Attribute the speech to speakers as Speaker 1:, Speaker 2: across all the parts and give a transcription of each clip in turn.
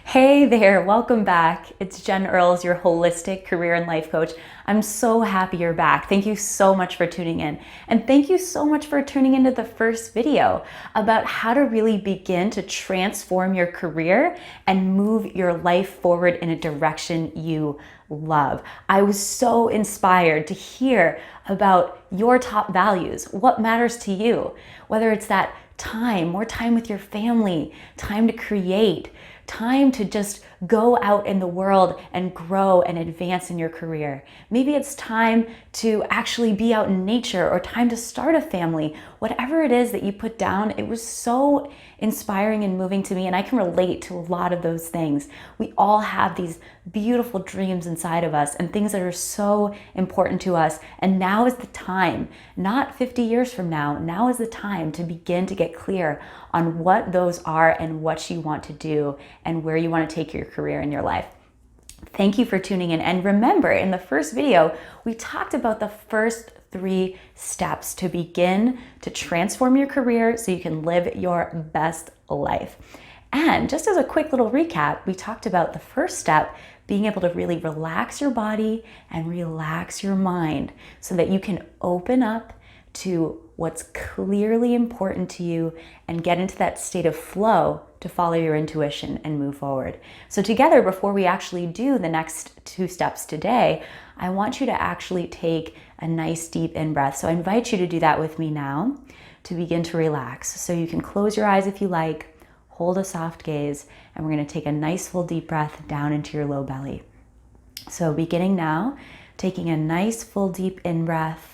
Speaker 1: Hey there, welcome back. It's Jen Earls, your holistic career and life coach. I'm so happy you're back. Thank you so much for tuning in. And thank you so much for tuning into the first video about how to really begin to transform your career and move your life forward in a direction you love. I was so inspired to hear about your top values, what matters to you, whether it's that time, more time with your family, time to create, time to just go out in the world and grow and advance in your career. Maybe it's time to actually be out in nature or time to start a family. Whatever it is that you put down, it was so inspiring and moving to me, and I can relate to a lot of those things. We all have these beautiful dreams inside of us and things that are so important to us, and now is the time, not 50 years from now, now is the time to begin to get clear on what those are and what you want to do and where you want to take your career in your life. Thank you for tuning in. And remember, in the first video, we talked about the first 3 steps to begin to transform your career so you can live your best life. And just as a quick little recap, we talked about the first step being able to really relax your body and relax your mind so that you can open up to what's clearly important to you and get into that state of flow to follow your intuition and move forward. So together, before we actually do the next 2 steps today, I want you to actually take a nice deep in-breath. So I invite you to do that with me now to begin to relax. So you can close your eyes if you like, hold a soft gaze, and we're going to take a nice full deep breath down into your low belly. So beginning now, taking a nice full deep in-breath,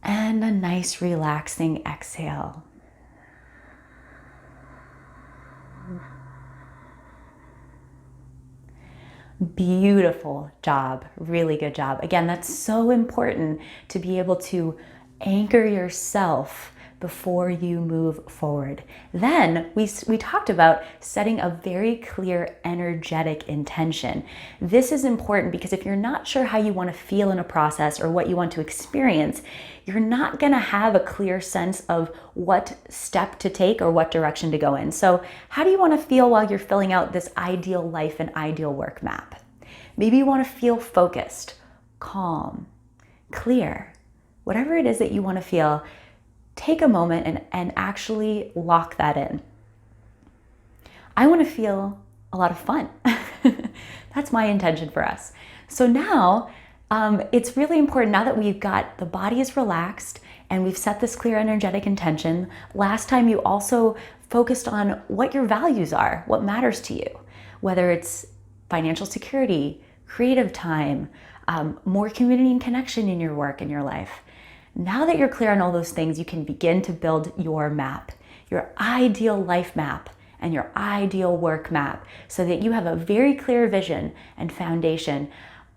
Speaker 1: and a nice relaxing exhale. Beautiful job, really good job. Again, that's so important to be able to anchor yourself before you move forward. Then we talked about setting a very clear energetic intention. This is important because if you're not sure how you want to feel in a process or what you want to experience, you're not going to have a clear sense of what step to take or what direction to go in. So how do you want to feel while you're filling out this ideal life and ideal work map? Maybe you want to feel focused, calm, clear, whatever it is that you want to feel. Take a moment and actually lock that in. I want to feel a lot of fun. That's my intention for us. So now it's really important, now that we've got the body is relaxed and we've set this clear energetic intention. Last time you also focused on what your values are, what matters to you, whether it's financial security, creative time, more community and connection in your work and your life. Now that you're clear on all those things, you can begin to build your map, your ideal life map and your ideal work map, so that you have a very clear vision and foundation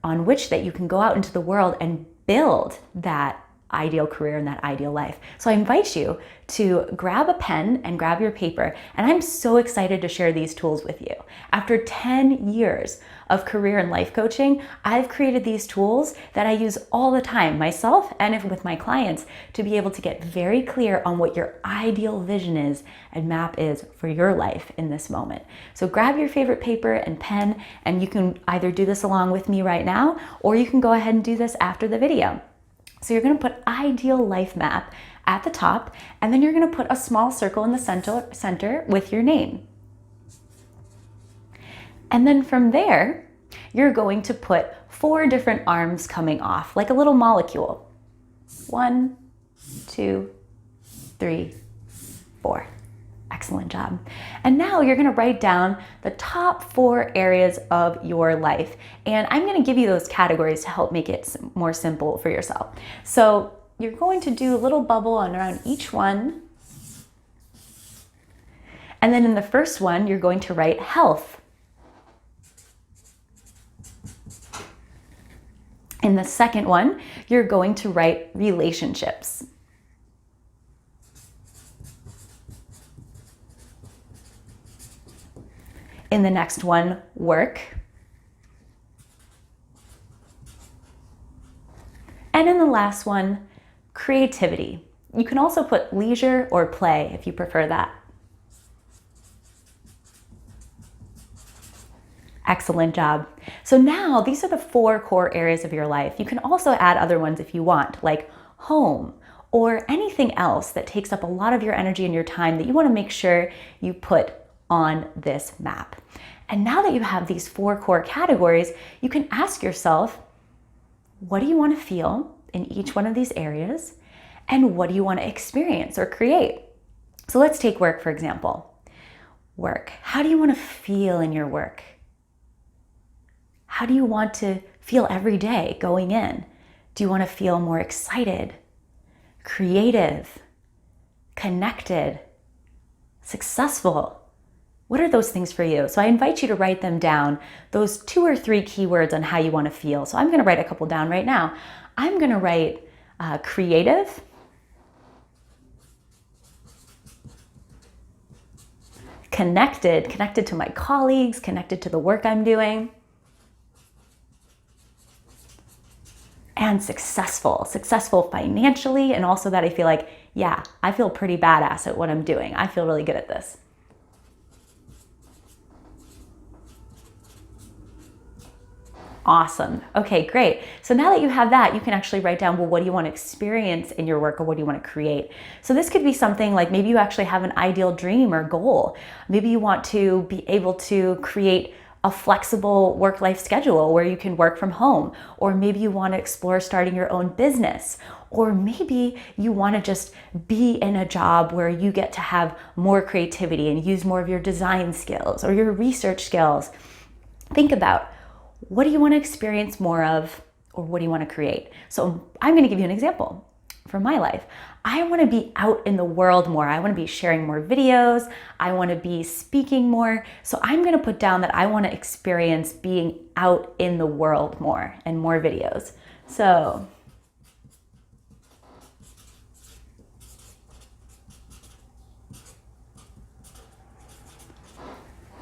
Speaker 1: on which that you can go out into the world and build that ideal career and that ideal life. So I invite you to grab a pen and grab your paper, and I'm so excited to share these tools with you. After 10 years of career and life coaching, I've created these tools that I use all the time, myself and with my clients, to be able to get very clear on what your ideal vision is and map is for your life in this moment. So grab your favorite paper and pen, and you can either do this along with me right now, or you can go ahead and do this after the video. So you're going to put ideal life map at the top, and then you're going to put a small circle in the center with your name. And then from there, you're going to put 4 different arms coming off, like a little molecule. 1, 2, 3, 4. Excellent job. And now you're going to write down the top 4 areas of your life. And I'm going to give you those categories to help make it more simple for yourself. So you're going to do a little bubble on around each one. And then in the first one, you're going to write health. In the second one, you're going to write relationships. In the next one, work. And in the last one, creativity. You can also put leisure or play if you prefer that. Excellent job. So now these are the 4 core areas of your life. You can also add other ones if you want, like home or anything else that takes up a lot of your energy and your time that you want to make sure you put on this map. And now that you have these 4 core categories, you can ask yourself, what do you want to feel in each one of these areas? And what do you want to experience or create? So let's take work, for example. Work. How do you want to feel in your work? How do you want to feel every day going in? Do you want to feel more excited, creative, connected, successful? What are those things for you? So I invite you to write them down, those 2 or 3 keywords on how you want to feel. So I'm going to write a couple down right now. I'm going to write creative, connected to my colleagues, connected to the work I'm doing, and successful financially, and also that I feel like, yeah, I feel pretty badass at what I'm doing. I feel really good at this. Awesome. Okay, great. So now that you have that, you can actually write down, well, what do you want to experience in your work or what do you want to create? So this could be something like maybe you actually have an ideal dream or goal. Maybe you want to be able to create a flexible work-life schedule where you can work from home, or maybe you want to explore starting your own business, or maybe you want to just be in a job where you get to have more creativity and use more of your design skills or your research skills. Think about, what do you want to experience more of, or what do you want to create? So I'm going to give you an example from my life. I want to be out in the world more. I want to be sharing more videos. I want to be speaking more. So I'm going to put down that I want to experience being out in the world more and more videos. So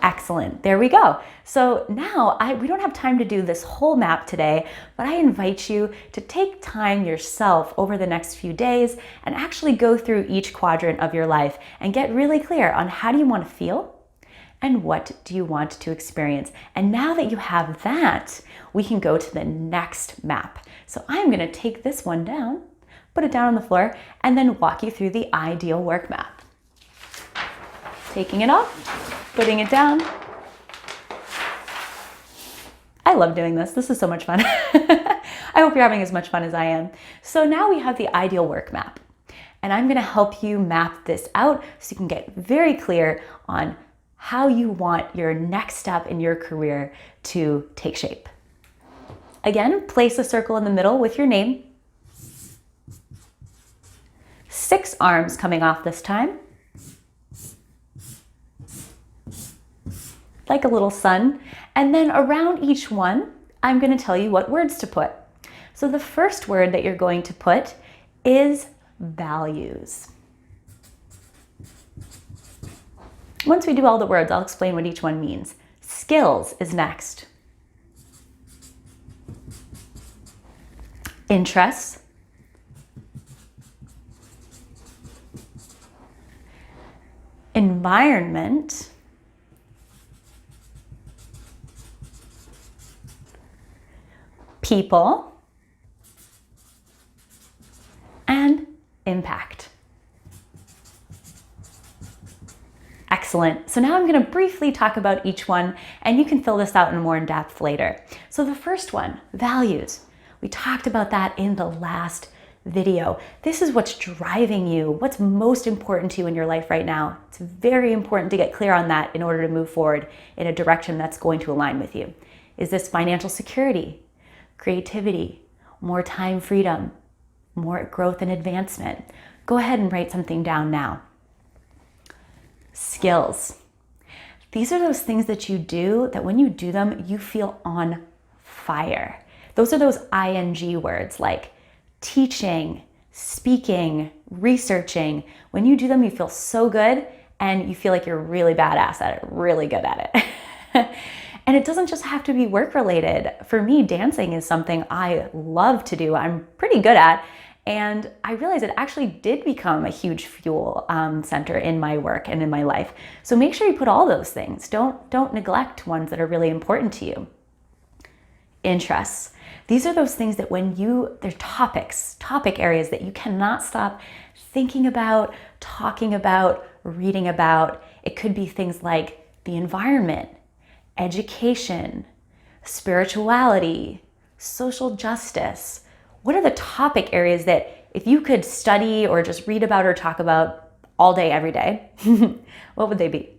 Speaker 1: excellent. There we go. So now we don't have time to do this whole map today, but I invite you to take time yourself over the next few days and actually go through each quadrant of your life and get really clear on how do you want to feel and what do you want to experience. And now that you have that, we can go to the next map. So I'm going to take this one down, put it down on the floor, and then walk you through the ideal work map. Taking it off, putting it down. I love doing this. This is so much fun. I hope you're having as much fun as I am. So now we have the ideal work map, and I'm going to help you map this out so you can get very clear on how you want your next step in your career to take shape. Again, place a circle in the middle with your name. 6 arms coming off this time, like a little sun. And then around each one, I'm going to tell you what words to put. So the first word that you're going to put is values. Once we do all the words, I'll explain what each one means. Skills is next. Interests. Environment. People, and impact. Excellent. So now I'm going to briefly talk about each one, and you can fill this out in more in depth later. So the first one, values. We talked about that in the last video. This is what's driving you, what's most important to you in your life right now. It's very important to get clear on that in order to move forward in a direction that's going to align with you. Is this financial security? Creativity, more time freedom, more growth and advancement? Go ahead and write something down now. Skills. These are those things that you do that when you do them, you feel on fire. Those are those ing words like teaching, speaking, researching. When you do them, you feel so good and you feel like you're really badass at it, really good at it. And it doesn't just have to be work related. For me, dancing is something I love to do. I'm pretty good at. And I realized it actually did become a huge fuel center in my work and in my life. So make sure you put all those things. Don't neglect ones that are really important to you. Interests. These are those things that they're topic areas that you cannot stop thinking about, talking about, reading about. It could be things like the environment, education, spirituality, social justice. What are the topic areas that if you could study or just read about or talk about all day, every day, what would they be?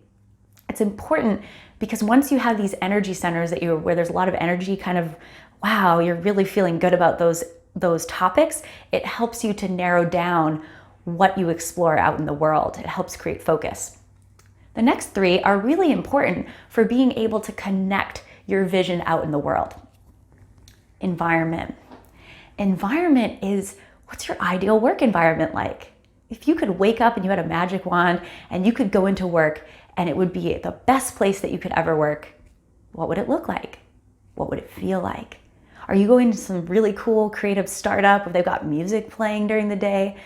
Speaker 1: It's important because once you have these energy centers where there's a lot of energy, kind of, wow, you're really feeling good about those topics, it helps you to narrow down what you explore out in the world. It helps create focus. The next three are really important for being able to connect your vision out in the world. Environment. Environment is, what's your ideal work environment like? If you could wake up and you had a magic wand and you could go into work and it would be the best place that you could ever work, what would it look like? What would it feel like? Are you going to some really cool creative startup where they've got music playing during the day?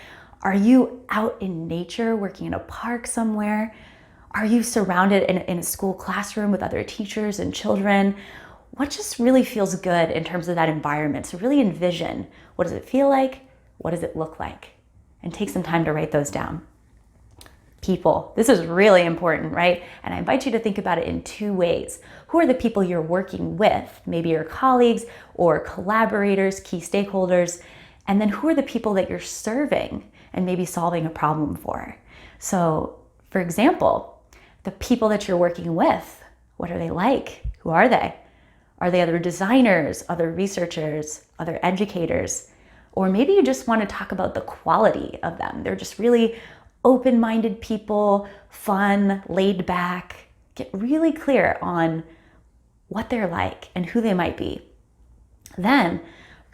Speaker 1: Are you out in nature working in a park somewhere? Are you surrounded in a school classroom with other teachers and children? What just really feels good in terms of that environment? So really envision, what does it feel like? What does it look like? And take some time to write those down. People. This is really important, right? And I invite you to think about it in two ways. Who are the people you're working with? Maybe your colleagues or collaborators, key stakeholders. And then who are the people that you're serving and maybe solving a problem for? So, for example, the people that you're working with, what are they like? Who are they? Are they other designers, other researchers, other educators? Or maybe you just want to talk about the quality of them. They're just really open-minded people, fun, laid back. Get really clear on what they're like and who they might be. Then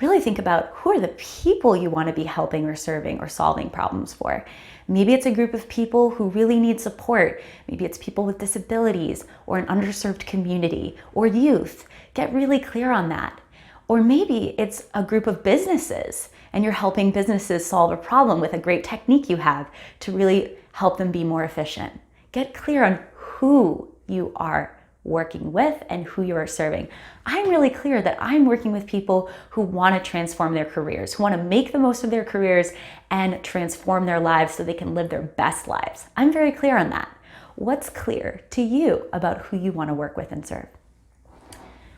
Speaker 1: really think about who are the people you want to be helping or serving or solving problems for. Maybe it's a group of people who really need support. Maybe it's people with disabilities or an underserved community or youth. Get really clear on that. Or maybe it's a group of businesses and you're helping businesses solve a problem with a great technique you have to really help them be more efficient. Get clear on who you are working with and who you are serving. I'm really clear that I'm working with people who want to transform their careers, who want to make the most of their careers and transform their lives so they can live their best lives. I'm very clear on that. What's clear to you about who you want to work with and serve?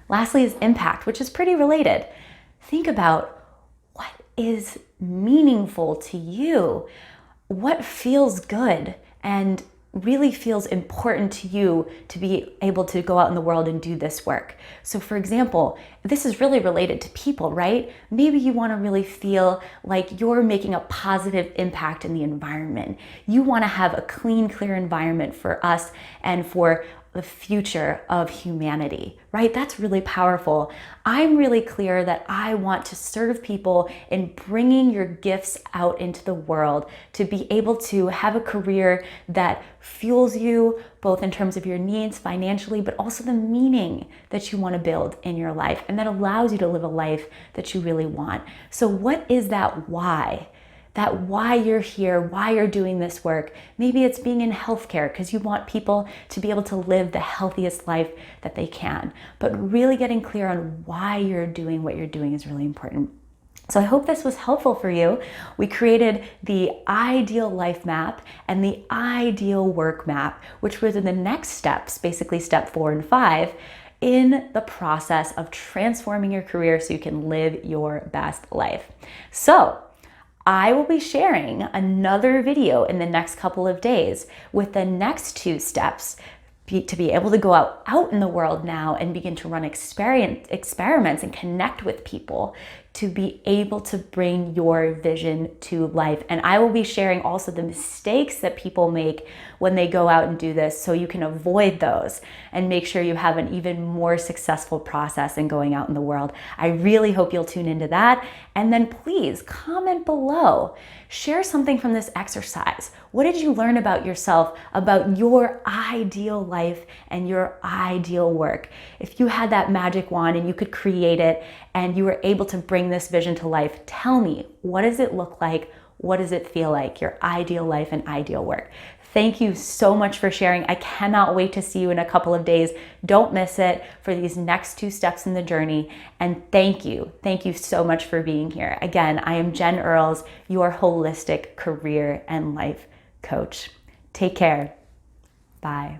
Speaker 1: Lastly is impact, which is pretty related. Think about what is meaningful to you, what feels good and really feels important to you to be able to go out in the world and do this work. So for example, this is really related to people, right? Maybe you want to really feel like you're making a positive impact in the environment. You want to have a clean, clear environment for us and for the future of humanity, right? That's really powerful. I'm really clear that I want to serve people in bringing your gifts out into the world to be able to have a career that fuels you both in terms of your needs financially, but also the meaning that you want to build in your life and that allows you to live a life that you really want. So what is that why? That why you're here, why you're doing this work. Maybe it's being in healthcare because you want people to be able to live the healthiest life that they can. But really getting clear on why you're doing what you're doing is really important. So I hope this was helpful for you. We created the ideal life map and the ideal work map, which were the next steps, basically step 4 and 5, in the process of transforming your career so you can live your best life. So I will be sharing another video in the next couple of days with the next 2 steps to be able to go out in the world now and begin to run experiments and connect with people, to be able to bring your vision to life. And I will be sharing also the mistakes that people make when they go out and do this, so you can avoid those and make sure you have an even more successful process in going out in the world. I really hope you'll tune into that. And then please comment below. Share something from this exercise. What did you learn about yourself, about your ideal life and your ideal work? If you had that magic wand and you could create it and you were able to bring this vision to life, tell me, what does it look like? What does it feel like? Your ideal life and ideal work. Thank you so much for sharing. I cannot wait to see you in a couple of days. Don't miss it for these next 2 steps in the journey. And thank you. Thank you so much for being here. Again, I am Jen Earls, your holistic career and life coach. Take care. Bye.